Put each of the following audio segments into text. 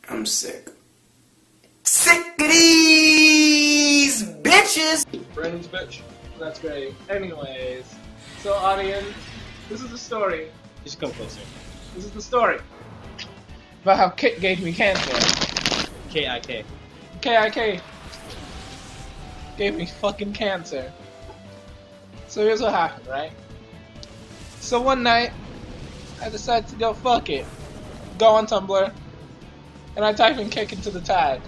I'm sick. Sick of these bitches! Brandon's bitch. That's great. Anyways, so audience, this is the story. You should come closer. This is the story about how Kik gave me cancer. K-I-K. K-I-K gave me fucking cancer. So here's what happened, right? So one night, I decided to go fuck it. Go on Tumblr, and I type in Kik into the tag.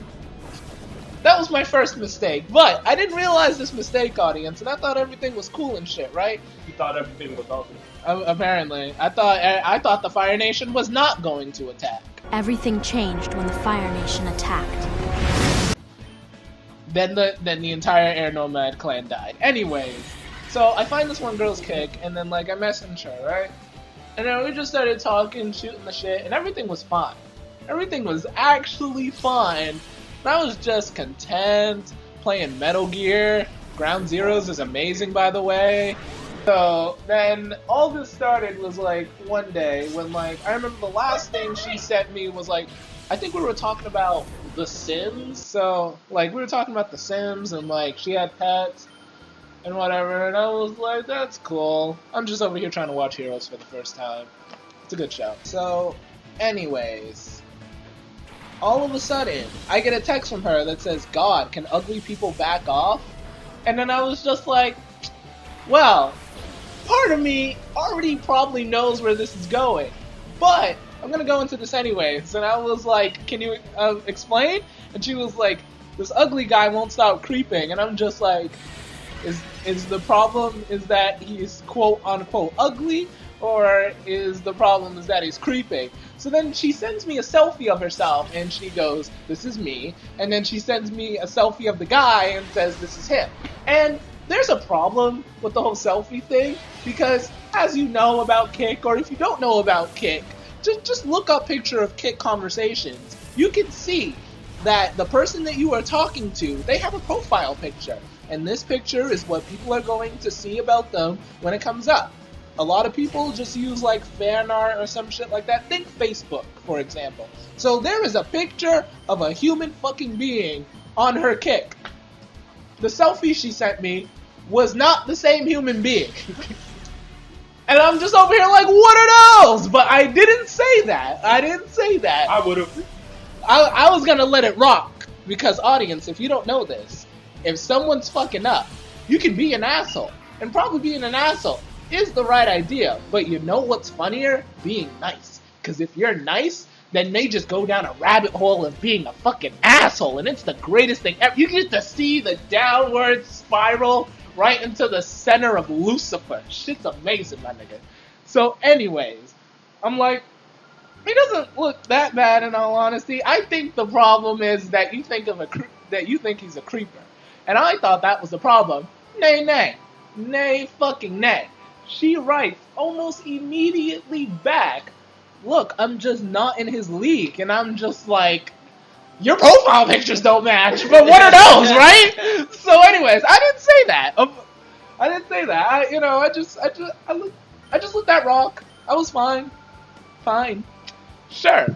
That was my first mistake, but I didn't realize this mistake, audience, and I thought everything was cool and shit, right? You thought everything was awesome. Apparently. I thought the Fire Nation was not going to attack. Everything changed when the Fire Nation attacked. Then the entire Air Nomad clan died. Anyways, so I find this one girl's Kik, and then like I message her, right? And then we just started talking, shooting the shit, and everything was fine. Everything was actually fine. And I was just content, playing Metal Gear. Ground Zeroes is amazing, by the way. So then all this started was like one day when like I remember the last thing she sent me was like, I think we were talking about The Sims. So like we were talking about The Sims and like she had pets and whatever, and I was like, that's cool. I'm just over here trying to watch Heroes for the first time. It's a good show. So anyways, all of a sudden I get a text from her that says, God, can ugly people back off? And then I was just like, well, part of me already probably knows where this is going, but I'm gonna go into this anyways. And I was like, can you explain? And she was like, this ugly guy won't stop creeping. And I'm just like, is the problem is that he's quote unquote ugly, or is the problem is that he's creeping? So then she sends me a selfie of herself and she goes, this is me. And then she sends me a selfie of the guy and says, this is him. And there's a problem with the whole selfie thing, because as you know about Kik, or if you don't know about Kik, just look up picture of Kik conversations. You can see that the person that you are talking to, they have a profile picture. And this picture is what people are going to see about them when it comes up. A lot of people just use like fan art or some shit like that. Think Facebook, for example. So there is a picture of a human fucking being on her Kik. The selfie she sent me was not the same human being. And I'm just over here like, what are those? But I didn't say that. I would've. I was gonna let it rock. Because audience, if you don't know this, if someone's fucking up, you can be an asshole. And probably being an asshole is the right idea. But you know what's funnier? Being nice. Because if you're nice, then they just go down a rabbit hole of being a fucking asshole. And it's the greatest thing ever. You get to see the downward spiral right into the center of Lucifer. Shit's amazing, my nigga. So anyways, I'm like, he doesn't look that bad in all honesty. I think the problem is that you think he's a creeper. And I thought that was the problem. Nay fucking nay. She writes almost immediately back, look, I'm just not in his league. And I'm just like, your profile pictures don't match, but what are those, right? So anyways, I didn't say that. I just let that rock. I was fine. Sure,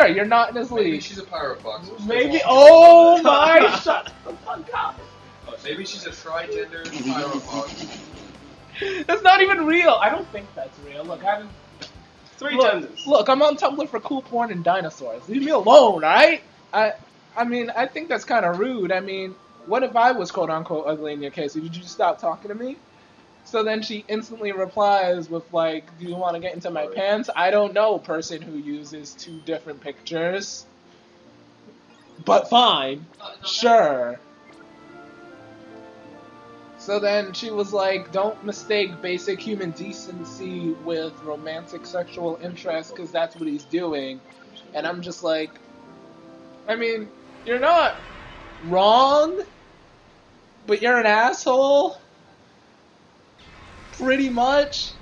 you're not in his league. Maybe she's a pirate fox. Maybe, oh my, shut the fuck up. Maybe she's a tri-gender pirate fox. That's not even real. I don't think that's real. Look, genders. Look, I'm on Tumblr for cool porn and dinosaurs. Leave me alone, alright? I mean, I think that's kind of rude. I mean, what if I was quote-unquote ugly in your case? Would you just stop talking to me? So then she instantly replies with, like, do you want to get into my pants? I don't know, person who uses two different pictures. But fine. Sure. So then she was like, don't mistake basic human decency with romantic sexual interest, because that's what he's doing. And I'm just like, I mean, you're not wrong, but you're an asshole. Pretty much.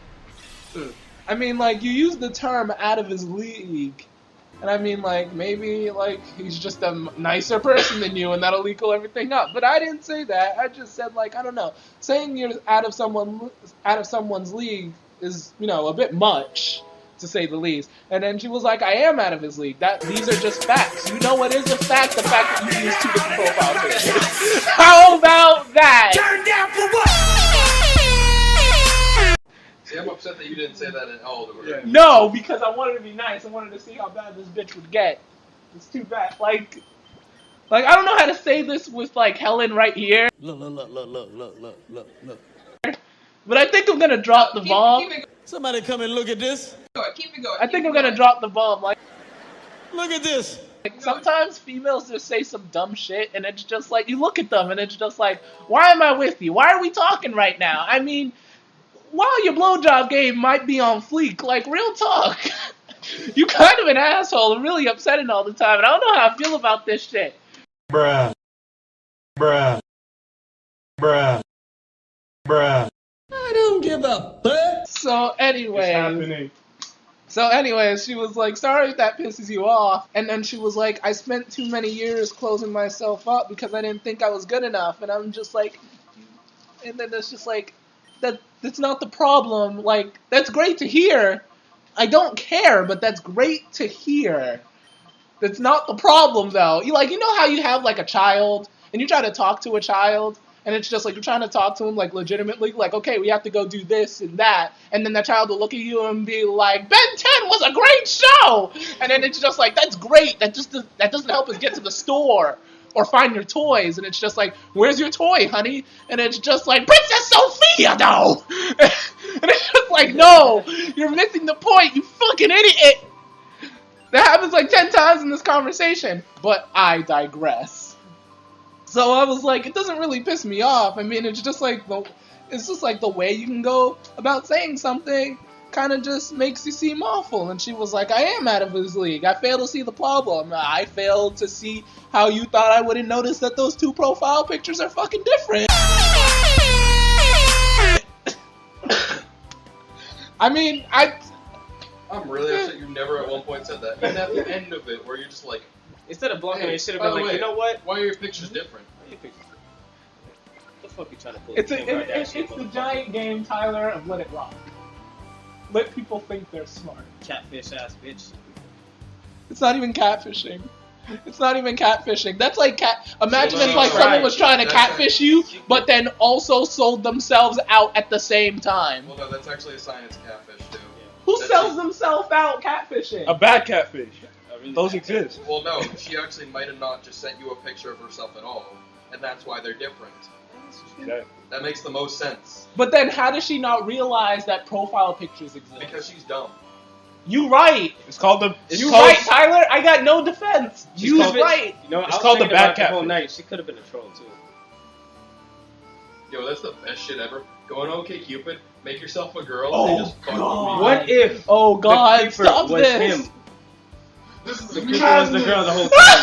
I mean, like, you use the term out of his league. And I mean, like, maybe, like, he's just a nicer person than you and that'll equal everything up. But I didn't say that. I just said, like, I don't know. Saying you're out of someone's league is, you know, a bit much. to say the least. And then she was like, I am out of his league. These are just facts. You know what is a fact? The fact that you use 2 different profile pictures. How about that? Turn down for what? See, I'm upset that you didn't say that in all the words. No, because I wanted to be nice. I wanted to see how bad this bitch would get. It's too bad. Like I don't know how to say this with like Helen right here. Look. But I think I'm gonna drop the bomb. Keep it Somebody come and look at this. going. Keep it going. I think I'm gonna drop the bomb. Like Look at this. sometimes females just say some dumb shit, and it's just like you look at them, and it's just like, why am I with you? Why are we talking right now? I mean, while your blowjob game might be on fleek, like real talk, you kind of an asshole and really upsetting all the time. And I don't know how I feel about this shit. Bruh. I don't give a fuck. So anyways, she was like, sorry if that pisses you off. And then she was like, I spent too many years closing myself up because I didn't think I was good enough. And I'm just like, and then it's just like, that's not the problem. Like, that's great to hear. I don't care, but that's great to hear. That's not the problem, though. You know how you have, like, a child, and you try to talk to a child, and it's just, like, you're trying to talk to him, like, legitimately, like, okay, we have to go do this and that, and then that child will look at you and be like, Ben 10 was a great show! And then it's just like, that's great, that doesn't help us get to the store, or find your toys, and it's just like, where's your toy, honey? And it's just like, Princess Sophia, though! And it's just like, no, you're missing the point, you fucking idiot! That happens like 10 times in this conversation, but I digress. So I was like, it doesn't really piss me off. I mean, it's just like the way you can go about saying something kind of just makes you seem awful. And she was like, I am out of his league. I fail to see the problem. I failed to see how you thought I wouldn't notice that those 2 profile pictures are fucking different. I mean, I'm really upset you never at one point said that. Even at the end of it, where you're just like, Instead of blocking, hey, it should have by been the like, way, you know what? Why are your pictures different? Why are your pictures different? What the fuck you trying to pull? It's Kim Kardashian, the motherfucker? giant game, Tyler, of let it rock. Let people think they're smart. Catfish ass bitch. It's not even catfishing. It's not even catfishing. That's like imagine No, if like no, someone right. was trying to That's catfish you, but then also sold themselves out at the same time. Well, no, that's actually a science catfish, too. Who That's sells it. themselves out catfishing? A bad catfish. A really Those bad exist. Well, no, she actually might have not just sent you a picture of herself at all, and that's why they're different. Okay. That makes the most sense. But then how does she not realize that profile pictures exist? Because she's dumb. You right. It's called the. You right, Tyler. I got no defense. You called- right. You know, It's I was called the thinking bad about the whole catfish. night. She could have been a troll too. Yo, that's the best shit ever. Go on OkCupid, make yourself a girl, Oh, and just fuck God. What if Oh God! the creeper Stop was this. him? This is The the creeper was the girl the whole time.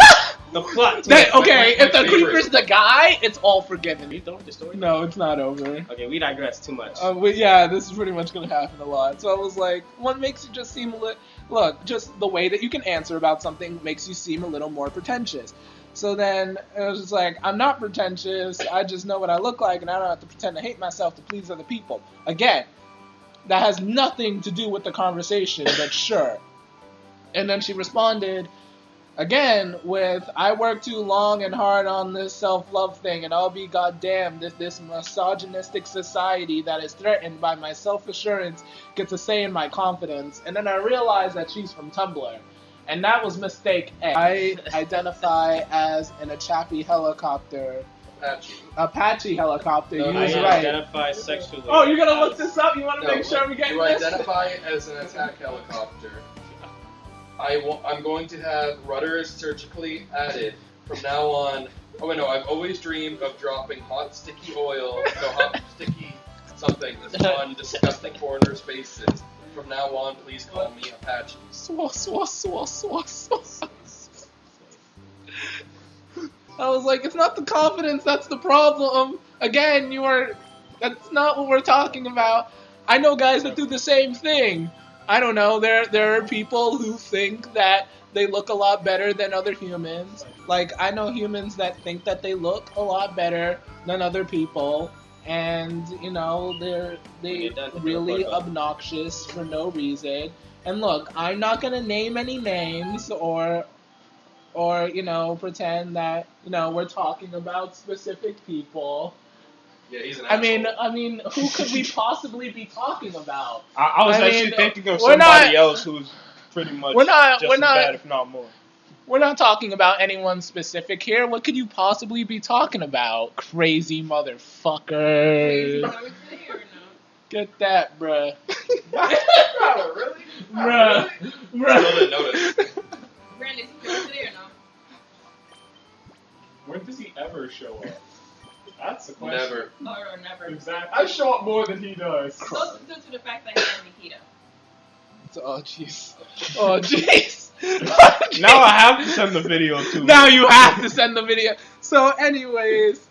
The plot twist. That, okay, my if the favorite. creeper's the guy, it's all forgiven. You don't the story? No, it's not over. Okay, we digress too much. Yeah, this is pretty much gonna happen a lot. So I was like, what makes you just seem look, just the way that you can answer about something makes you seem a little more pretentious. So then it was just like, I'm not pretentious. I just know what I look like, and I don't have to pretend to hate myself to please other people. Again, that has nothing to do with the conversation, but sure. And then she responded again with, I work too long and hard on this self-love thing, and I'll be goddamned if this misogynistic society that is threatened by my self-assurance gets a say in my confidence. And then I realized that she's from Tumblr. And that was mistake A. I identify as an Apache helicopter. Apache helicopter, No, you I was right. identify sexually. Oh, you're gonna look this up? You wanna No, make sure we get you this? identify as an attack helicopter. I'm going to have rudders surgically added from now on. Oh wait, no, I've always dreamed of dropping hot sticky something on disgusting foreigner spaces. From now on, please call me Apache. Swa, swa, swa, swa, swa. I was like, it's not the confidence that's the problem. Again, that's not what we're talking about. I know guys that do the same thing. I don't know, there are people who think that they look a lot better than other humans. Like, I know humans that think that they look a lot better than other people. and you know they're really obnoxious for no reason. And look, I'm not gonna name any names or you know pretend that you know we're talking about specific people. Yeah, he's an I asshole. mean, who could we possibly be talking about? I was I actually mean, thinking of we're somebody not- else who's pretty much we're not- just we're as not- bad, if not more. We're not talking about anyone specific here. What could you possibly be talking about? Crazy motherfucker. Get that, bruh. Oh, really? Bruh. Still didn't notice. Brandon, is he today or no? When does he ever show up? That's the question. Never. Or never. Exactly. I show up more than he does. So due to the fact that he's on Nikita. Oh jeez. Oh jeez. Now I have to send the video to Now you have to send the video. So anyways,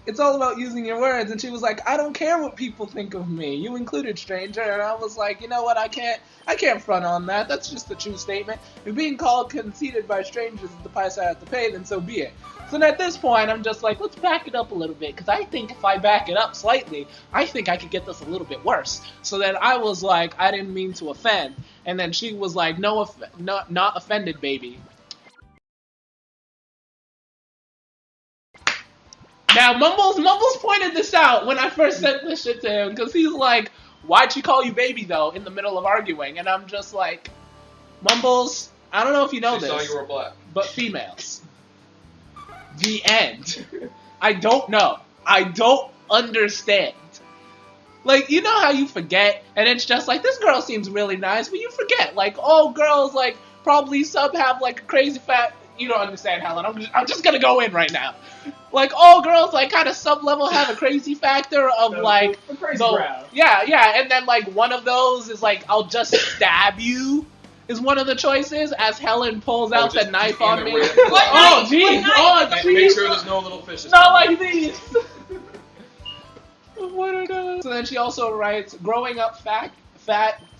it's all about using your words. And she was like, I don't care what people think of me. You included, stranger. And I was like, you know what? I can't front on that. That's just a true statement. If being called conceited by strangers is the price I have to pay, then so be it. So at this point, I'm just like, let's back it up a little bit. Because I think if I back it up slightly, I think I could get this a little bit worse. So then I was like, I didn't mean to offend. And then she was like, no, not offended, baby. Now, Mumbles pointed this out when I first sent this shit to him, because he's like, why'd she call you baby, though, in the middle of arguing? And I'm just like, Mumbles, I don't know if you know She this, saw you were black. but females. The end. I don't know. I don't understand. Like, you know how you forget, and it's just like, this girl seems really nice, but you forget. Like, all girls, like, probably some have, like, a crazy fat... You don't understand, Helen. I'm just gonna go in right now. Like, all girls, like, kind of sub-level have a crazy factor of, like... The crazy the- brow. Yeah, and then, like, one of those is, like, I'll just stab you, is one of the choices, as Helen pulls out the just knife aim on it me. right at- Oh, What jeez. knife? Oh, Make jeez. sure there's no little fishes. Not like these. What are those? So then she also writes, growing up fat,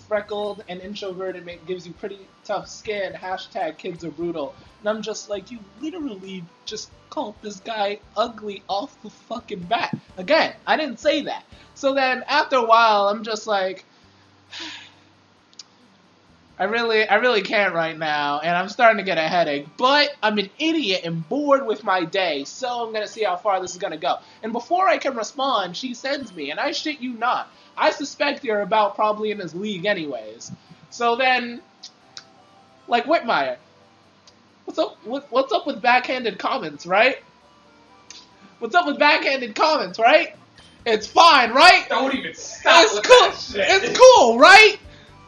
freckled, and introverted gives you pretty tough skin. # kids are brutal. And I'm just like, you literally just called this guy ugly off the fucking bat. Again, I didn't say that. So then after a while, I'm just like, I really can't right now, and I'm starting to get a headache. But I'm an idiot and bored with my day, so I'm gonna see how far this is gonna go. And before I can respond, she sends me, and I shit you not, I suspect you're about probably in his league anyways. So then, like Whitmire, what's up? What's up with backhanded comments, right? What's up with backhanded comments, right? It's fine, right? Don't even stop It's with cool. that shit. It's cool, right?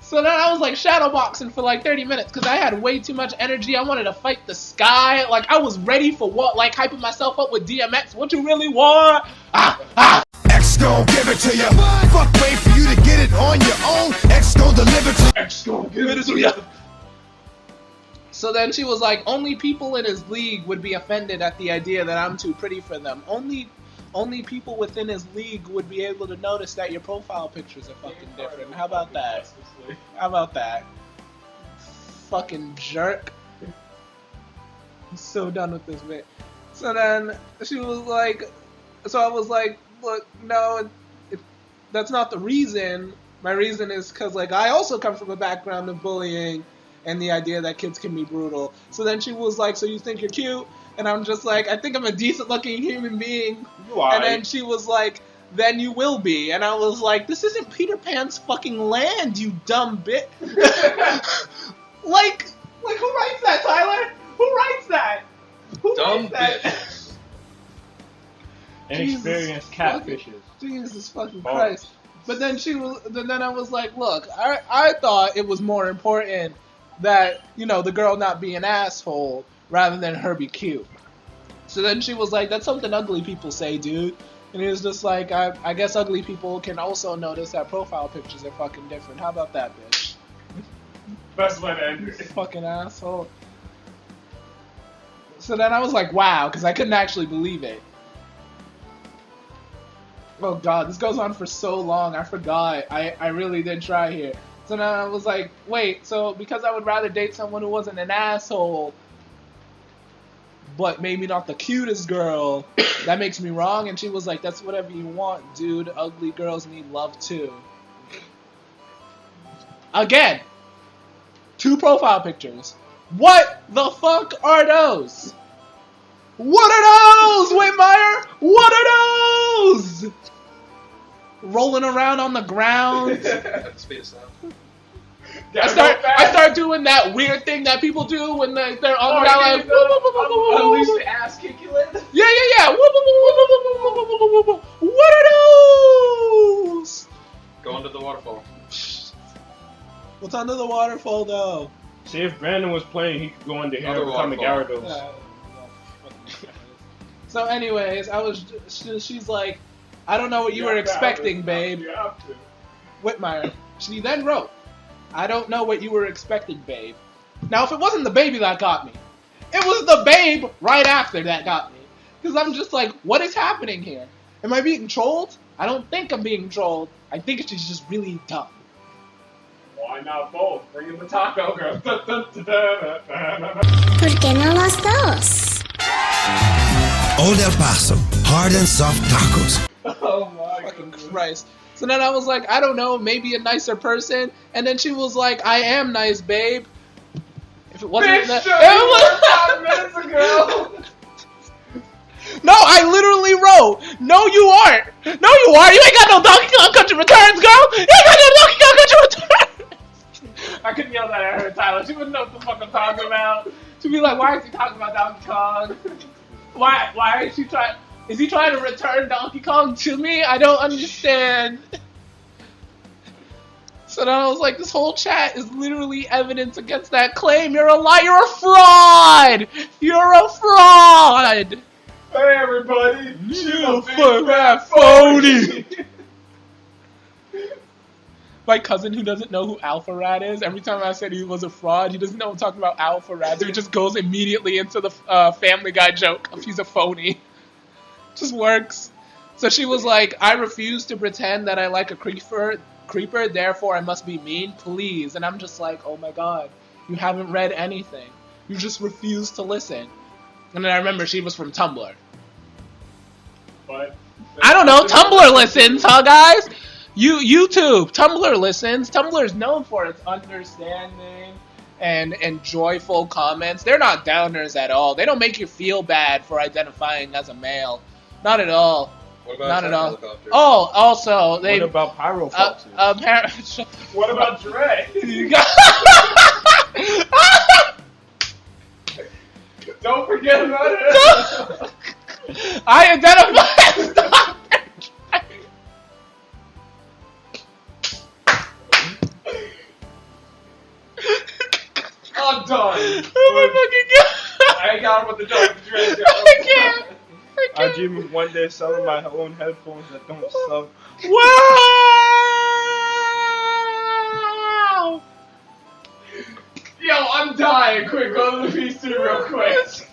So then I was like shadowboxing for like 30 minutes because I had way too much energy. I wanted to fight the sky. Like I was ready for what? Like hyping myself up with DMX. What you really want? X gon' give it to you. Fuck, wait for you to get it on your own. X gon' deliver to you. Give it to you. So then she was like, only people in his league would be offended at the idea that I'm too pretty for them. Only people within his league would be able to notice that your profile pictures are fucking different. How about that? How about that? Fucking jerk. I'm so done with this bit. So then she was like, so I was like, look, no, that's not the reason. My reason is because like I also come from a background of bullying and the idea that kids can be brutal. So then she was like, so you think you're cute? And I'm just like, I think I'm a decent looking human being. You are. And then she was like, then you will be. And I was like, this isn't Peter Pan's fucking land, you dumb bit. like who writes that, Tyler? Who writes that? Who Dumb writes that? bitch. Inexperienced fucking- catfishes. Jesus fucking Bars. Christ. But then then I was like, look, I thought it was more important that, you know, the girl not be an asshole rather than her be cute. So then she was like, that's something ugly people say, dude. And it was just like, I guess ugly people can also notice that profile pictures are fucking different. How about that, bitch? Best way to end it. Fucking asshole. So then I was like, wow, because I couldn't actually believe it. Oh god, this goes on for so long, I forgot. I really did try here. So now I was like, wait, so because I would rather date someone who wasn't an asshole, but maybe not the cutest girl. That makes me wrong. And she was like, that's whatever you want, dude. Ugly girls need love too. Again, 2 profile pictures. What the fuck are those? What are those, Whitmire? What are those? Rolling around on the ground. Speed of sound. I start doing that weird thing that people do when they're on the ground, like, Unleash the ass kick you in. yeah. What are those? Go under the waterfall. What's under the waterfall, though? See, if Brandon was playing, he could go under here Other and become a waterfall. Gyarados. So, anyways, she's like, I don't know what you were expecting, babe. You have to. Whitmire. She then wrote, I don't know what you were expecting, babe. Now, if it wasn't the baby that got me, it was the babe right after that got me. Because I'm just like, what is happening here? Am I being trolled? I don't think I'm being trolled. I think she's just really dumb. Why not both? Bring in the taco girl. ¿Por qué no los dos? Old El Paso, hard and soft tacos. Oh my Fucking Christ. So then I was like, I don't know, maybe a nicer person. And then she was like, I am nice, babe. If it wasn't Bitch, that, you were 5 minutes ago. No, I literally wrote, no, you aren't. No, you are. You ain't got no Donkey Kong Country Returns, girl. You ain't got no Donkey Kong Country Returns. I couldn't yell that at her, Tyler. She wouldn't know what the fuck I'm talking about. She'd be like, why is he talking about Donkey Kong? Why is she trying? Is he trying to return Donkey Kong to me? I don't understand. So then I was like, this whole chat is literally evidence against that claim. You're a liar. You're a fraud. You're a fraud. Hey everybody, You fuck that phony. My cousin who doesn't know who Alpha Rat is, every time I said he was a fraud, he doesn't know I'm talking about Alpha Rat, so he just goes immediately into the Family Guy joke of he's a phony. Just works. So she was like, I refuse to pretend that I like a creeper, therefore I must be mean, please. And I'm just like, oh my god, you haven't read anything. You just refuse to listen. And then I remember she was from Tumblr. But I don't know, Tumblr listens, huh guys? YouTube, Tumblr listens. Tumblr is known for its understanding and joyful comments. They're not downers at all. They don't make you feel bad for identifying as a male. Not at all. What about Not at all. helicopter? Oh, also, they... What about Pyro Foxes? what about Dre? You got... Don't forget about it. I identify as Dr. I'm done. Oh my fucking god. I ain't got him with the Dr. Dre joke. I can't. I dream of one day selling my own headphones that don't suck. Wow! Yo, I'm dying. Quick, go to the PC real quick.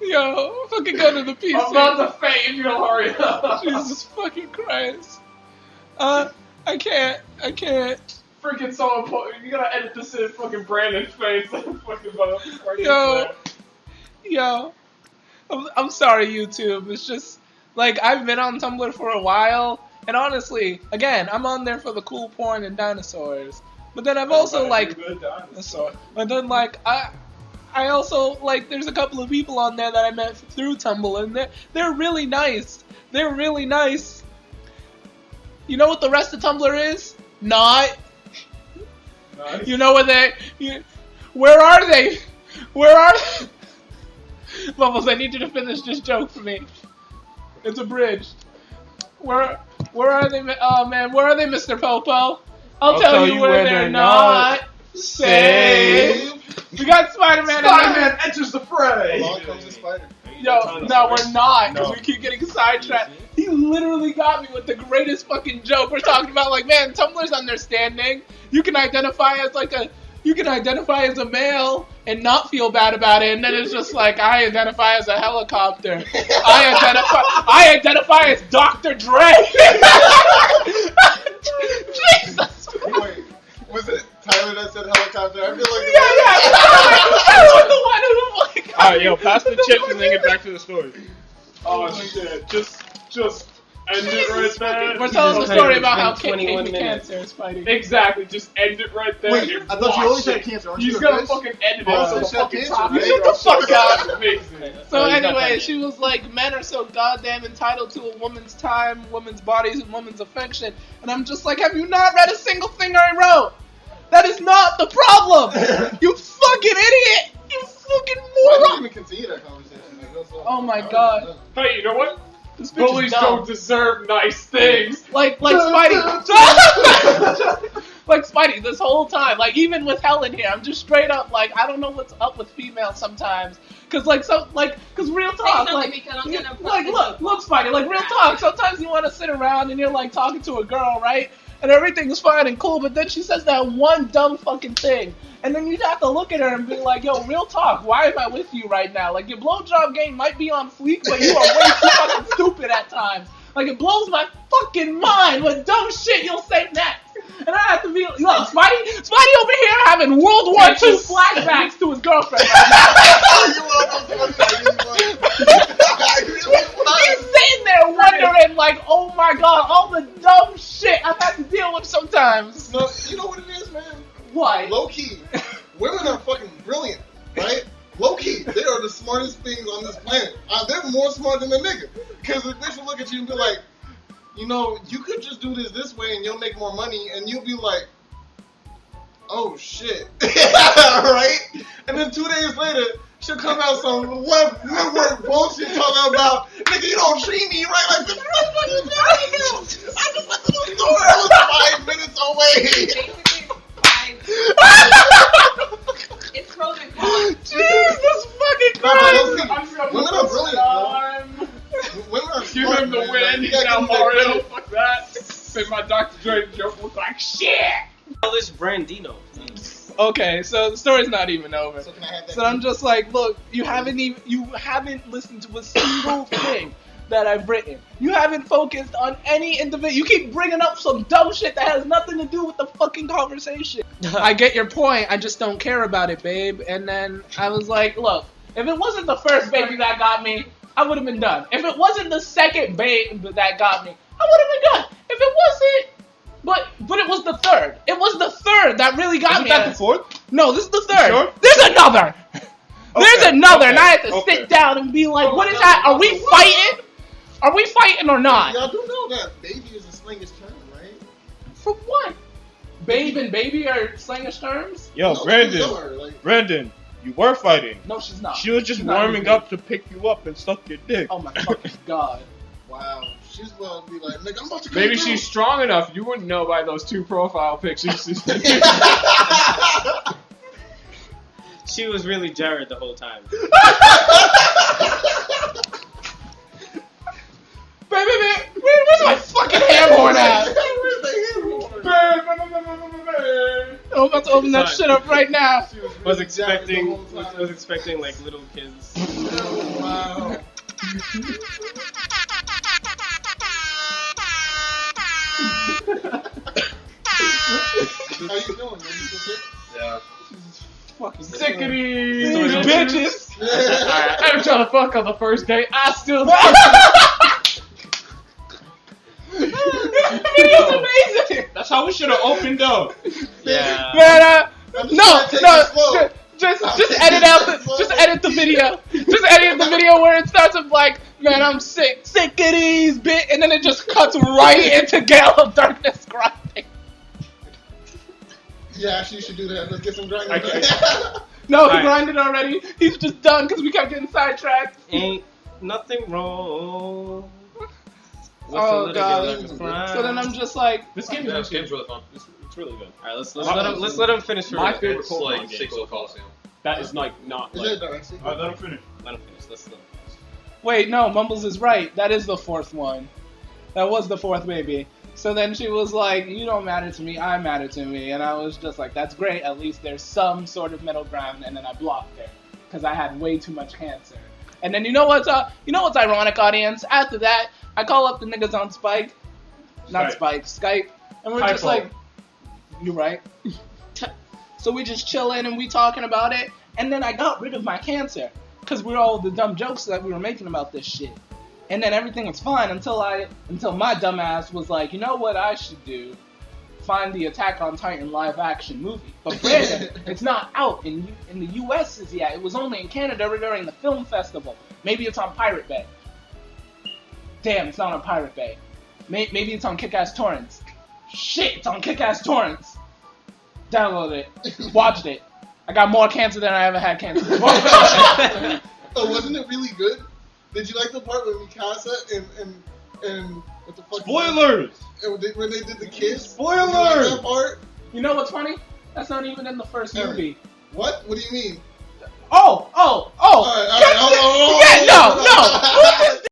Yo, fucking go to the PC. I'm about to faint if you don't hurry up. Jesus fucking Christ. I can't. Freaking someone you gotta edit this in fucking Brandon's face. Fucking Yo. I'm sorry, YouTube. It's just, like, I've been on Tumblr for a while, and honestly, again, I'm on there for the cool porn and dinosaurs. But then I've also, like, but then, like, I also, like, there's a couple of people on there that I met through Tumblr, and they're really nice. They're really nice. You know what the rest of Tumblr is? Not. Nice. You know where where are they? Where are they? Bubbles, I need you to finish this joke for me. It's abridged. Where are they? Oh man, where are they, Mr. Popo? I'll tell you where they're not safe. We got Spider-Man. Spider-Man enters the fray. Along comes the spider. Yo, no, we're not, because we keep getting sidetracked. He literally got me with the greatest fucking joke. We're talking about, like, man, Tumblr's understanding. You can identify as a male and not feel bad about it, and then it's just like, I identify as a helicopter. I identify as Dr. Dre. Jesus. Wait, was it Tyler that said helicopter? I feel like Yeah. I was the one who, like, I Alright, yo, pass the chips and then get back to the story. Oh shit, just end it right there. We're telling the story about how Kik gave me cancer is fighting. Exactly, just end it right there. Wait, I thought you always had cancer. Aren't you He's a gonna bitch? fucking end it Oh, on the so she had fucking cancer, top. right? Shut the fuck up. Amazing. So anyway, she was like, men are so goddamn entitled to a woman's time, women's bodies, and women's affection. And I'm just like, have you not read a single thing I wrote? That is not the problem. You fucking idiot. You fucking Why did moron. you even continue that conversation? Like, that's all. Oh my god. Hey, you know what? This bitch Bullies is dumb. don't deserve nice things. Like Spidey. Like Spidey, this whole time, like even with Helen here, I'm just straight up like, I don't know what's up with females sometimes. Cause real talk, something like, because I'm gonna like look Spidey, like real talk, sometimes you want to sit around and you're like talking to a girl, right? And everything's fine and cool, but then she says that one dumb fucking thing. And then you'd have to look at her and be like, yo, real talk, why am I with you right now? Like, your blowjob game might be on fleek, but you are way too fucking stupid at times. Like, it blows my fucking mind what dumb shit you'll say next. And I have to be, look, Spidey over here having World War II flashbacks to his girlfriend right now. He's sitting there wondering, like, oh my god, all the dumb shit I've had to deal with sometimes. No, you know what it is, man? What? Low key, women are fucking brilliant, right? Low key, they are the smartest things on this planet. They're more smart than a nigga. Because a bitch will look at you and be like, you know, you could just do this way and you'll make more money, and you'll be like, oh shit, right? And then 2 days later, she'll come out some left network bullshit talking about, nigga, you don't treat me right. Like, what the fuck you doing? I just went to the store. I was 5 minutes away. It's pros and cons. Jesus fucking No, but Christ! women are brilliant, bro. Women are Give smart, him the man. win. Like, you He's gotta now give them that Mario. credit. Fuck that. Say my Dr. Dre joke look like shit. Ellis Brandino. Okay, so the story's not even over. So can I have that So I'm just like, look, you haven't listened to a single thing that I've written. You haven't focused on any individual. You keep bringing up some dumb shit that has nothing to do with the fucking conversation. I get your point. I just don't care about it, babe. And then I was like, look, if it wasn't the first baby that got me, I would have been done. If it wasn't the second babe that got me, I would have been done. If it wasn't, but it was the third. It was the third that really got me. Isn't that the fourth? No, this is the third. Sure? There's another. There's another, and I had to Okay. sit down and be like, what is that? Are we fighting? Are we fighting or not? Y'all do know that baby is a slangish term, right? For what? Babe and baby are slangish terms? Yo, No, Brandon. they are, like- Brandon, you were fighting. No, she's not. She was just She's not warming even- up to pick you up and suck your dick. Oh my fucking god. Wow. She's about to be like, nigga, I'm about to come Maybe through. she's strong enough. You wouldn't know by those 2 profile pictures. She was really Jared the whole time. Baby, where's my fucking ham horn at? Where's the ham horn? I'm about to open that Sorry. shit up right now. Was expecting like little kids. Oh, wow. How you doing? Man? You feel sick? Yeah. Fucking Sickity bitches. Alright, I'm trying to fuck on the first date. I still Video's amazing. That's how we should have opened up. Yeah. Man, I'm just trying to take it slow. just edit the video. Just edit the video where it starts with like, man, I'm sick of these bit, and then it just cuts right into Gale of Darkness grinding. Yeah, actually, you should do that. Let's get some grinding. Okay. No, he Alright. grinded already. He's just done because we kept getting sidetracked. Ain't nothing wrong. Oh god. So then I'm just like, This game Yeah, is this game's really fun. it's really good. Alright, let's let him finish. My for favorite It's Pokemon like game. Six Hill Coliseum. That is like not Is like. it done, actually? Alright, let him finish. Let him finish. Let's let him finish. wait, no, Mumbles is right. That is the fourth one. That was the fourth baby. So then she was like, you don't matter to me, I matter to me. And I was just like, that's great, at least there's some sort of middle ground. And then I blocked her because I had way too much cancer. And then you know what's ironic, audience? After that, I call up the niggas on Skype. Skype. And we're just Typo. like, you right. So we just chilling and we talking about it. And then I got rid of my cancer. because we were all the dumb jokes that we were making about this shit. And then everything was fine until my dumbass was like, you know what I should do? Find the Attack on Titan live action movie. But Brandon, it's not out in the US as yet. It was only in Canada during the film festival. Maybe it's on Pirate Bay. Damn, it's not on Pirate Bay. Maybe it's on Kick-Ass Torrents. Shit, it's on Kick-Ass Torrents. Download it. Watched it. I got more cancer than I ever had cancer. Oh, wasn't it really good? Did you like the part with Mikasa and what the fuck? Spoilers! When they did the kiss? Spoilers! Did you like that part? You know what's funny? That's not even in the first movie. What? What do you mean? Oh! All right, Yeah, no! Who is this